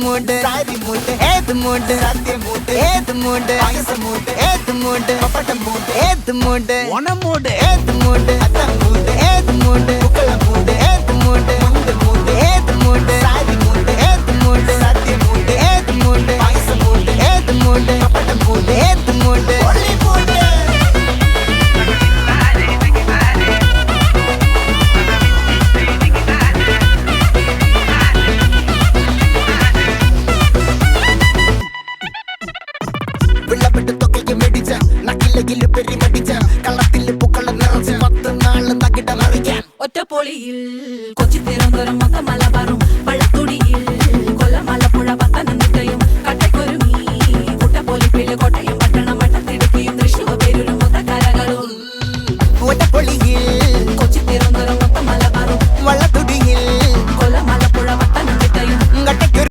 மூடு sorry மூடு ஏது மூடு சத்திய மூடு ஏது மூடு ஆயச மூடு ஏது மூடு பப்பட்ட மூடு ஏது மூடு ஒன மூடு ஏது மூடு அத்த மூடு ஏது மூடு புக்கல மூடு ஏது மூடு முந்து மூடு ஏது மூடு சாரி மூடு ஏது மூடு சத்திய மூடு ஏது மூடு ஆயச மூடு ஏது மூடு பப்பட்ட மூடு ஏது மூடு ஒளி மூடு വിളവിട്ട് തൊക്കയ്ക്ക് മെടിച്ച നക്കിലകില് പെരിമടിച്ച കള്ളത്തില് പൂക്കള നിറച്ച് 10 നാള് തകിട മറിക്കാൻ ഒറ്റപ്പൊളിയിൽ കൊച്ചി തിരുവനന്തപുരം മൊത്തം മലബാറും വള്ളത്തുടിയിൽ കൊല്ലം